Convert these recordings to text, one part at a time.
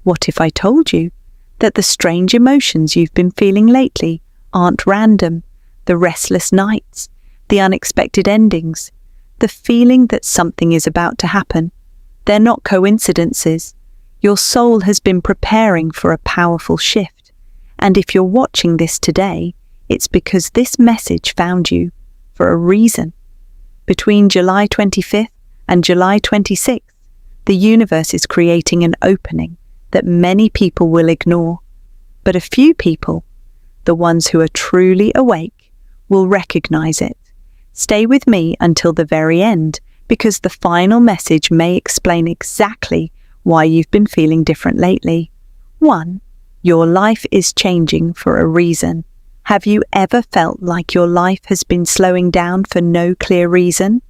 What if I told you that the strange emotions you've been feeling lately aren't random? The restless nights, the unexpected endings, the feeling that something is about to happen. They're not coincidences. Your soul has been preparing for a powerful shift. And if you're watching this today, it's because this message found you for a reason. Between July 25th and July 26th, the universe is creating an opening that many people will ignore. But a few people, the ones who are truly awake, will recognize it. Stay with me until the very end, because the final message may explain exactly why you've been feeling different lately. 1. Your life is changing for a reason. Have you ever felt like your life has been slowing down for no clear reason?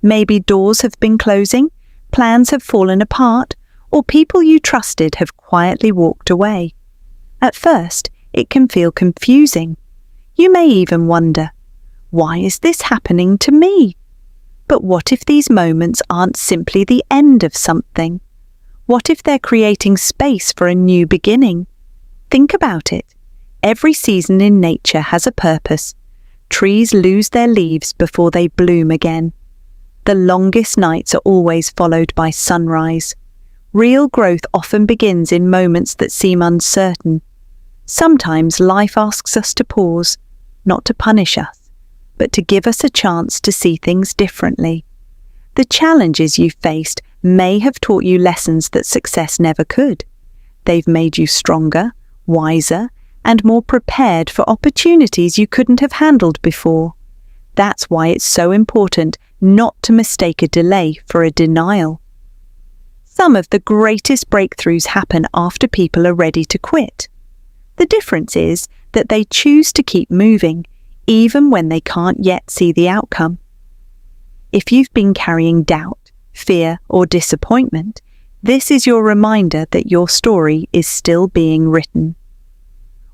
Maybe doors have been closing, plans have fallen apart, or people you trusted have quietly walked away. At first, it can feel confusing. You may even wonder, why is this happening to me? But what if these moments aren't simply the end of something? What if they're creating space for a new beginning? Think about it. Every season in nature has a purpose. Trees lose their leaves before they bloom again. The longest nights are always followed by sunrise. Real growth often begins in moments that seem uncertain. Sometimes life asks us to pause, not to punish us, but to give us a chance to see things differently. The challenges you've faced may have taught you lessons that success never could. They've made you stronger, wiser, and more prepared for opportunities you couldn't have handled before. That's why it's so important not to mistake a delay for a denial. Some of the greatest breakthroughs happen after people are ready to quit. The difference is that they choose to keep moving, even when they can't yet see the outcome. If you've been carrying doubt, fear, or disappointment, this is your reminder that your story is still being written.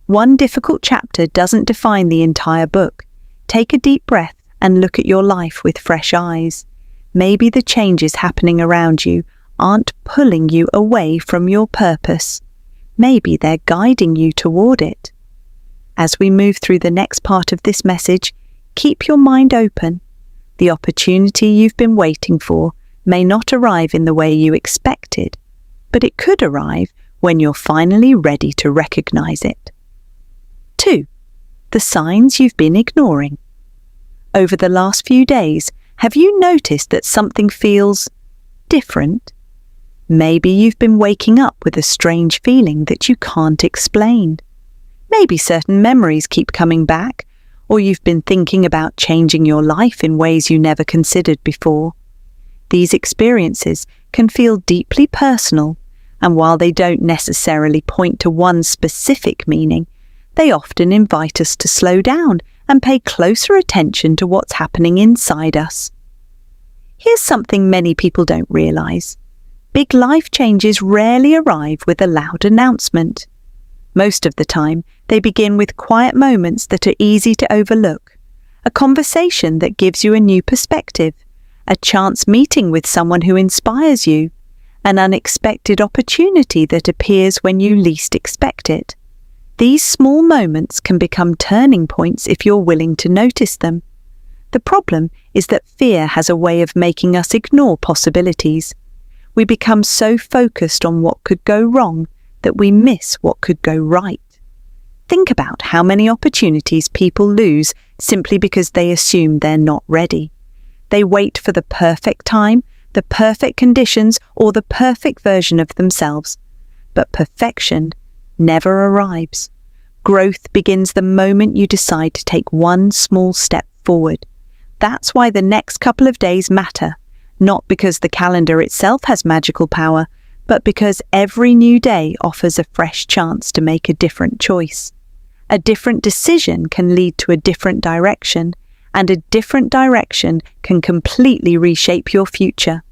One difficult chapter doesn't define the entire book. Take a deep breath and look at your life with fresh eyes. Maybe the changes happening around you aren't pulling you away from your purpose. Maybe they're guiding you toward it. As we move through the next part of this message, keep your mind open. The opportunity you've been waiting for may not arrive in the way you expected, but it could arrive when you're finally ready to recognize it. 2. The signs you've been ignoring. Over the last few days, have you noticed that something feels different? Maybe you've been waking up with a strange feeling that you can't explain. Maybe certain memories keep coming back, or you've been thinking about changing your life in ways you never considered before. These experiences can feel deeply personal, and while they don't necessarily point to one specific meaning, they often invite us to slow down and pay closer attention to what's happening inside us. Here's something many people don't realize. Big life changes rarely arrive with a loud announcement. Most of the time, they begin with quiet moments that are easy to overlook. A conversation that gives you a new perspective, a chance meeting with someone who inspires you, an unexpected opportunity that appears when you least expect it. These small moments can become turning points if you're willing to notice them. The problem is that fear has a way of making us ignore possibilities. We become so focused on what could go wrong that we miss what could go right. Think about how many opportunities people lose simply because they assume they're not ready. They wait for the perfect time, the perfect conditions, or the perfect version of themselves. But perfection never arrives. Growth begins the moment you decide to take one small step forward. That's why the next couple of days matter, not because the calendar itself has magical power, but because every new day offers a fresh chance to make a different choice. A different decision can lead to a different direction, and a different direction can completely reshape your future.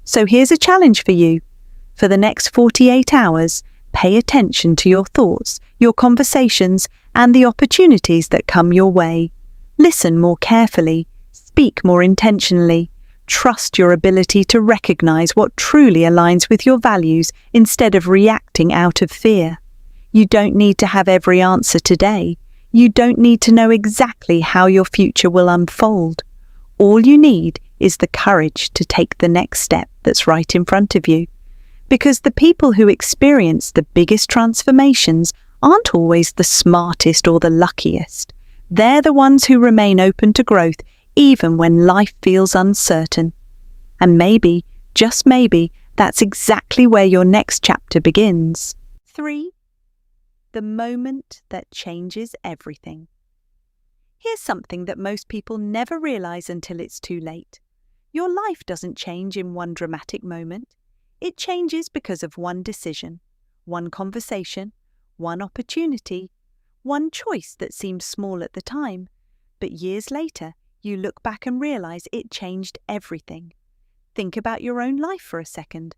So here's a challenge for you. For the next 48 hours, pay attention to your thoughts, your conversations, and the opportunities that come your way. Listen more carefully, speak more intentionally, Trust your ability to recognize what truly aligns with your values instead of reacting out of fear. You don't need to have every answer today. You don't need to know exactly how your future will unfold. All you need is the courage to take the next step that's right in front of you. Because the people who experience the biggest transformations aren't always the smartest or the luckiest. They're the ones who remain open to growth even when life feels uncertain. And maybe, just maybe, that's exactly where your next chapter begins. 3. The moment that changes everything. Here's something that most people never realize until it's too late. Your life doesn't change in one dramatic moment. It changes because of one decision, one conversation, one opportunity, one choice that seemed small at the time. But years later, you look back and realize it changed everything. Think about your own life for a second.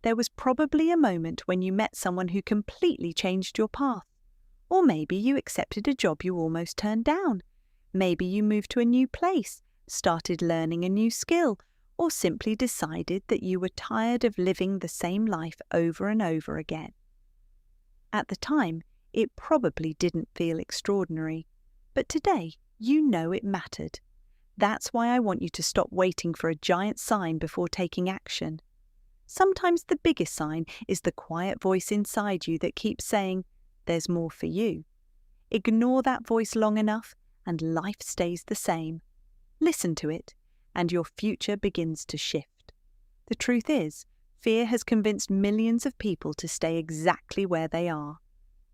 There was probably a moment when you met someone who completely changed your path. Or maybe you accepted a job you almost turned down. Maybe you moved to a new place, started learning a new skill, or simply decided that you were tired of living the same life over and over again. At the time, it probably didn't feel extraordinary, but today you know it mattered. That's why I want you to stop waiting for a giant sign before taking action. Sometimes the biggest sign is the quiet voice inside you that keeps saying, "There's more for you." Ignore that voice long enough, and life stays the same. Listen to it, and your future begins to shift. The truth is, fear has convinced millions of people to stay exactly where they are.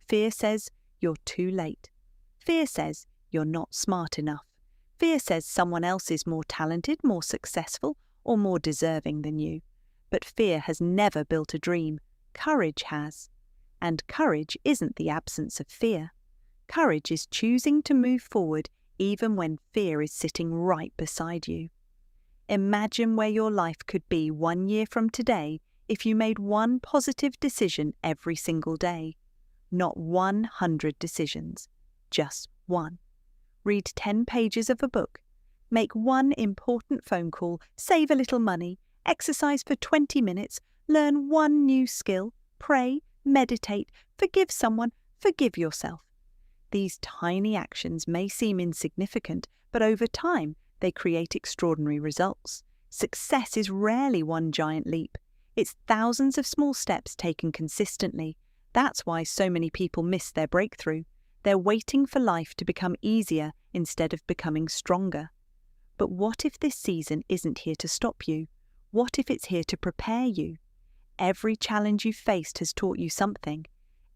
Fear says you're too late. Fear says you're not smart enough. Fear says someone else is more talented, more successful, or more deserving than you. But fear has never built a dream. Courage has. And courage isn't the absence of fear. Courage is choosing to move forward even when fear is sitting right beside you. Imagine where your life could be 1 year from today if you made one positive decision every single day. Not 100 decisions, just one. Read 10 pages of a book. Make one important phone call, save a little money, exercise for 20 minutes, learn one new skill, pray, meditate, forgive someone, forgive yourself. These tiny actions may seem insignificant, but over time, they create extraordinary results. Success is rarely one giant leap. It's thousands of small steps taken consistently. That's why so many people miss their breakthrough. They're waiting for life to become easier instead of becoming stronger. But what if this season isn't here to stop you? What if it's here to prepare you? Every challenge you've faced has taught you something.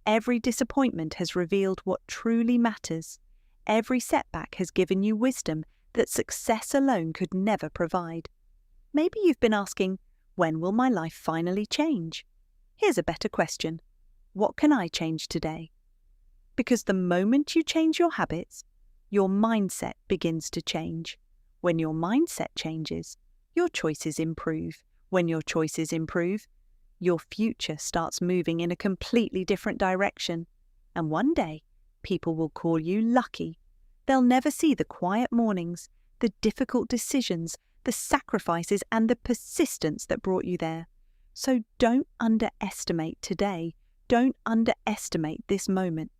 Every disappointment has revealed what truly matters. Every setback has given you wisdom that success alone could never provide. Maybe you've been asking, when will my life finally change? Here's a better question. What can I change today? Because the moment you change your habits, your mindset begins to change. When your mindset changes, your choices improve. When your choices improve, your future starts moving in a completely different direction. And one day, people will call you lucky. They'll never see the quiet mornings, the difficult decisions, the sacrifices, and the persistence that brought you there. So don't underestimate today. Don't underestimate this moment.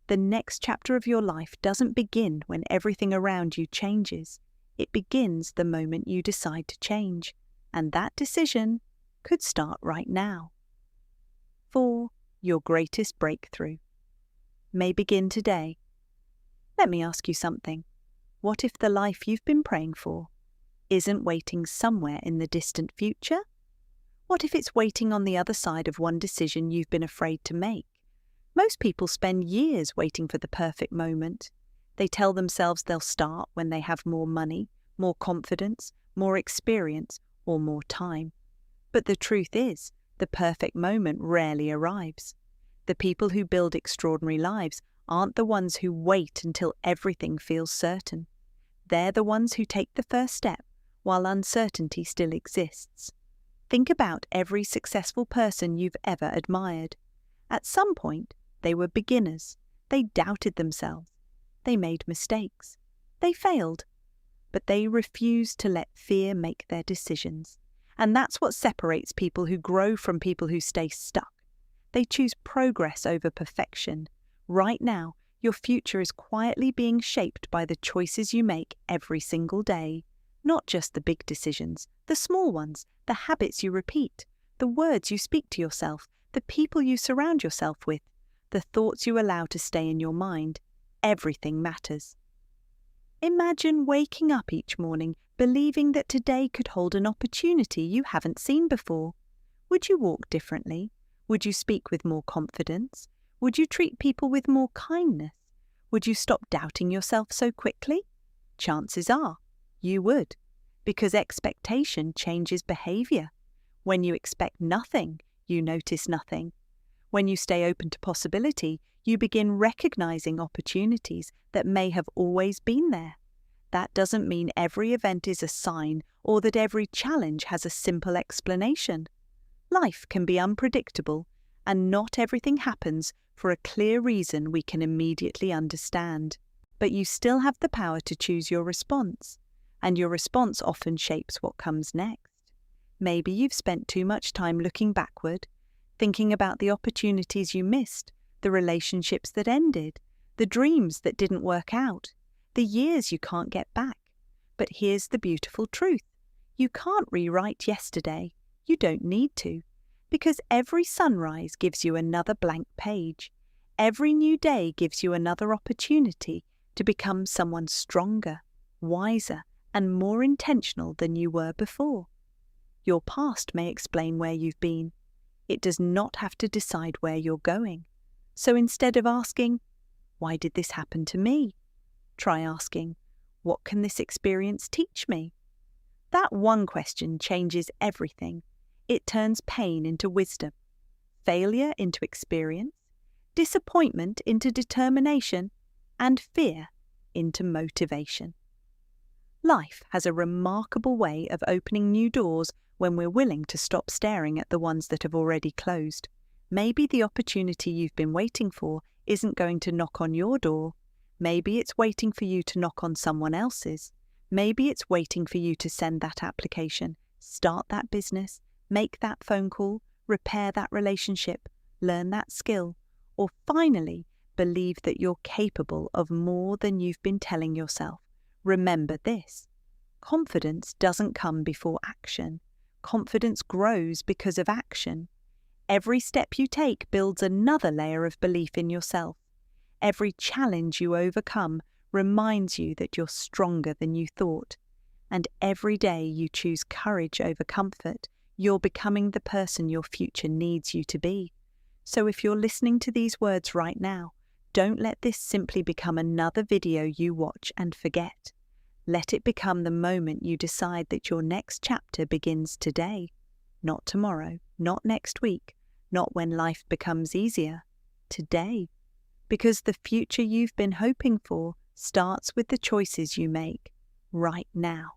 The next chapter of your life doesn't begin when everything around you changes. It begins the moment you decide to change. And that decision could start right now. 4. Your greatest breakthrough may begin today. Let me ask you something. What if the life you've been praying for isn't waiting somewhere in the distant future? What if it's waiting on the other side of one decision you've been afraid to make? Most people spend years waiting for the perfect moment. They tell themselves they'll start when they have more money, more confidence, more experience, or more time. But the truth is, the perfect moment rarely arrives. The people who build extraordinary lives aren't the ones who wait until everything feels certain. They're the ones who take the first step while uncertainty still exists. Think about every successful person you've ever admired. At some point, they were beginners. They doubted themselves. They made mistakes. They failed. but they refuse to let fear make their decisions. And that's what separates people who grow from people who stay stuck. They choose progress over perfection. Right now, your future is quietly being shaped by the choices you make every single day. Not just the big decisions, the small ones, the habits you repeat, the words you speak to yourself, the people you surround yourself with, the thoughts you allow to stay in your mind. Everything matters. Imagine waking up each morning believing that today could hold an opportunity you haven't seen before. Would you walk differently? Would you speak with more confidence? Would you treat people with more kindness? Would you stop doubting yourself so quickly? Chances are, you would, because expectation changes behavior. When you expect nothing, you notice nothing. When you stay open to possibility, you begin recognizing opportunities that may have always been there. That doesn't mean every event is a sign or that every challenge has a simple explanation. Life can be unpredictable, and not everything happens for a clear reason we can immediately understand. But you still have the power to choose your response, and your response often shapes what comes next. Maybe you've spent too much time looking backward, thinking about the opportunities you missed, the relationships that ended, the dreams that didn't work out, the years you can't get back. But here's the beautiful truth. You can't rewrite yesterday. You don't need to, because every sunrise gives you another blank page. Every new day gives you another opportunity to become someone stronger, wiser, and more intentional than you were before. Your past may explain where you've been. It does not have to decide where you're going. So instead of asking, "Why did this happen to me?" try asking, "What can this experience teach me?" That one question changes everything. It turns pain into wisdom, failure into experience, disappointment into determination, and fear into motivation. Life has a remarkable way of opening new doors when we're willing to stop staring at the ones that have already closed. Maybe the opportunity you've been waiting for isn't going to knock on your door. Maybe it's waiting for you to knock on someone else's. Maybe it's waiting for you to send that application, start that business, make that phone call, repair that relationship, learn that skill, or finally believe that you're capable of more than you've been telling yourself. Remember this: confidence doesn't come before action. Confidence grows because of action. Every step you take builds another layer of belief in yourself. Every challenge you overcome reminds you that you're stronger than you thought. And every day you choose courage over comfort, you're becoming the person your future needs you to be. So if you're listening to these words right now, don't let this simply become another video you watch and forget. Let it become the moment you decide that your next chapter begins today. Not tomorrow, not next week, not when life becomes easier. Today. Because the future you've been hoping for starts with the choices you make right now.